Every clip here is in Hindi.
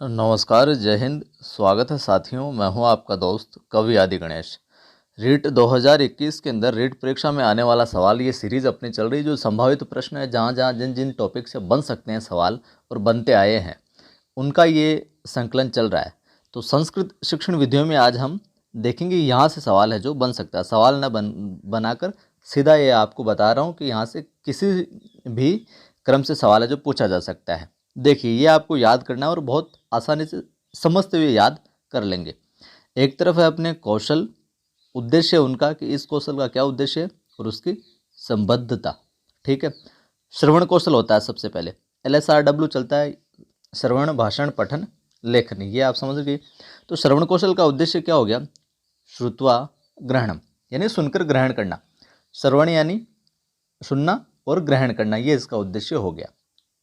नमस्कार, जय हिंद। स्वागत है साथियों, मैं हूं आपका दोस्त कवि आदि गणेश। रीट 2021 के अंदर रीट परीक्षा में आने वाला सवाल, ये सीरीज़ अपनी चल रही जो संभावित प्रश्न है, जहां जहां जिन जिन टॉपिक से बन सकते हैं सवाल और बनते आए हैं, उनका ये संकलन चल रहा है। तो संस्कृत शिक्षण विधियों में आज हम देखेंगे यहाँ से सवाल है जो बन सकता है। सवाल न बनाकर सीधा ये आपको बता रहा हूँ कि यहाँ से किसी भी क्रम से सवाल है जो पूछा जा सकता है। देखिए, ये आपको याद करना है और बहुत आसानी से समझते हुए याद कर लेंगे। एक तरफ है अपने कौशल, उद्देश्य उनका कि इस कौशल का क्या उद्देश्य है और उसकी संबद्धता। ठीक है, श्रवण कौशल होता है सबसे पहले, LSRW चलता है, श्रवण, भाषण, पठन, लेखन, ये आप समझ गए। तो श्रवण कौशल का उद्देश्य क्या हो गया? श्रुत्वा ग्रहणम, यानी सुनकर ग्रहण करना। श्रवण यानी सुनना और ग्रहण करना, ये इसका उद्देश्य हो गया।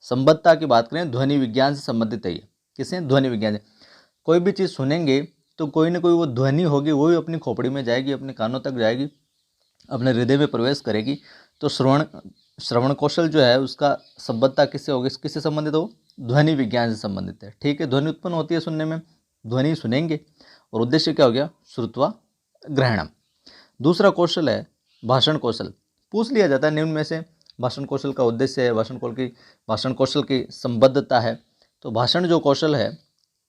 संबद्धता की बात करें, ध्वनि विज्ञान से संबंधित है ये। किसे? ध्वनि विज्ञान से। कोई भी चीज़ सुनेंगे तो कोई ना कोई वो ध्वनि होगी, वो भी अपनी खोपड़ी में जाएगी, अपने कानों तक जाएगी, अपने हृदय में प्रवेश करेगी। तो श्रवण कौशल जो है उसका संबद्धता किससे होगी, किससे संबंधित हो? ध्वनि विज्ञान से संबंधित है। ठीक है, ध्वनि उत्पन्न होती है सुनने में, ध्वनि सुनेंगे और उद्देश्य क्या हो गया? श्रुत्वा ग्रहणम। दूसरा कौशल है भाषण कौशल। पूछ लिया जाता है निम्न में से भाषण कौशल का उद्देश्य है, भाषण कौशल की संबद्धता है। तो भाषण जो कौशल है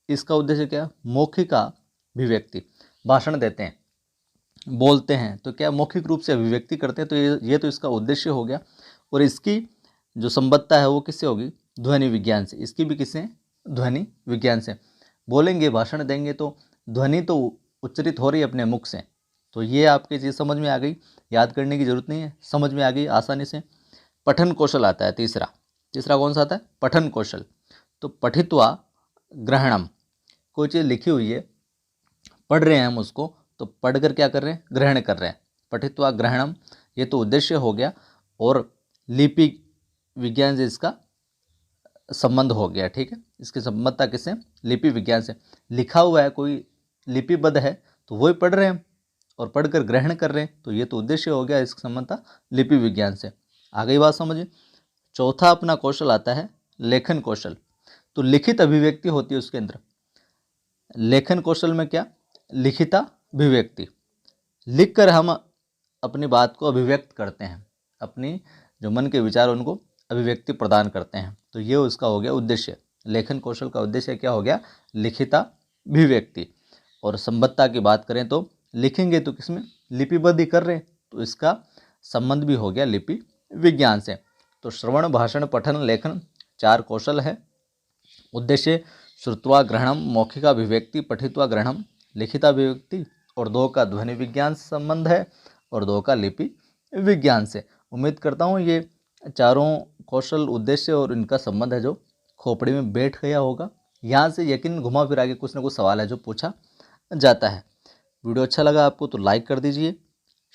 इसका उद्देश्य क्या? मौखिका अभिव्यक्ति। भाषण देते हैं, बोलते हैं, तो क्या मौखिक रूप से अभिव्यक्ति करते हैं, तो ये तो इसका उद्देश्य हो गया। और इसकी जो संबद्धता है वो किससे होगी? ध्वनि विज्ञान से। इसकी भी किससे? ध्वनि विज्ञान से। बोलेंगे, भाषण देंगे तो ध्वनि तो उच्चरित हो रही है अपने मुख से। तो ये आपकी चीज़ समझ में आ गई, याद करने की जरूरत नहीं है, समझ में आ गई आसानी से। पठन कौशल आता है तीसरा कौन सा आता है? पठन कौशल। तो पठित्वा ग्रहणम, कोई चीज़ लिखी हुई है, पढ़ रहे हैं हम उसको, तो पढ़कर क्या कर रहे हैं? ग्रहण कर रहे हैं। पठित्वा ग्रहणम, ये तो उद्देश्य हो गया। और लिपि विज्ञान से इसका संबंध हो गया। ठीक है, इसकी संबद्धता किससे? लिपि विज्ञान से। लिखा हुआ है, कोई लिपिबद्ध है, तो वही पढ़ रहे हैं और पढ़कर ग्रहण कर रहे हैं, तो ये तो उद्देश्य हो गया, इसकी संबद्धता लिपि विज्ञान से। आ गई बात समझिए। चौथा अपना कौशल आता है लेखन कौशल। तो लिखित अभिव्यक्ति होती है उसके अंदर। लेखन कौशल में क्या? लिखिता अभिव्यक्ति। लिखकर हम अपनी बात को अभिव्यक्त करते हैं, अपनी जो मन के विचार उनको अभिव्यक्ति प्रदान करते हैं। तो ये उसका हो गया उद्देश्य। लेखन कौशल का उद्देश्य क्या हो गया? लिखिता अभिव्यक्ति। और संबद्धता की बात करें तो लिखेंगे तो किसमें? लिपिबद्ध ही कर रहे हैं, तो इसका संबंध भी हो गया लिपि विज्ञान से। तो श्रवण, भाषण, पठन, लेखन 4 कौशल है। उद्देश्य श्रुत्वा ग्रहणम, मौखिका अभिव्यक्ति, पठित्वा ग्रहणम, लिखिता अभिव्यक्ति, और 2 का ध्वनि विज्ञान से संबंध है और 2 का लिपि विज्ञान से। उम्मीद करता हूँ ये चारों कौशल, उद्देश्य और इनका संबंध है जो खोपड़ी में बैठ गया होगा। यहाँ से यकीन घुमा फिरा के कुछ ना कुछ सवाल है जो पूछा जाता है। वीडियो अच्छा लगा आपको तो लाइक कर दीजिए,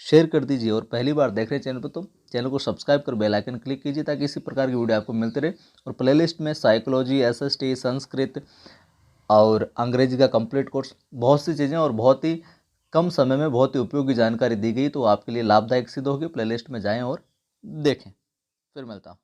शेयर कर दीजिए, और पहली बार देख रहे हैं चैनल पर तो चैनल को सब्सक्राइब कर बेल आइकन क्लिक कीजिए ताकि इसी प्रकार की वीडियो आपको मिलती रहे। और प्लेलिस्ट में साइकोलॉजी, SST, संस्कृत और अंग्रेजी का कंप्लीट कोर्स, बहुत सी चीज़ें और बहुत ही कम समय में बहुत ही उपयोगी जानकारी दी गई, तो आपके लिए लाभदायक सिद्ध होगी। प्लेलिस्ट में जाएं और देखें। फिर मिलता हूँ।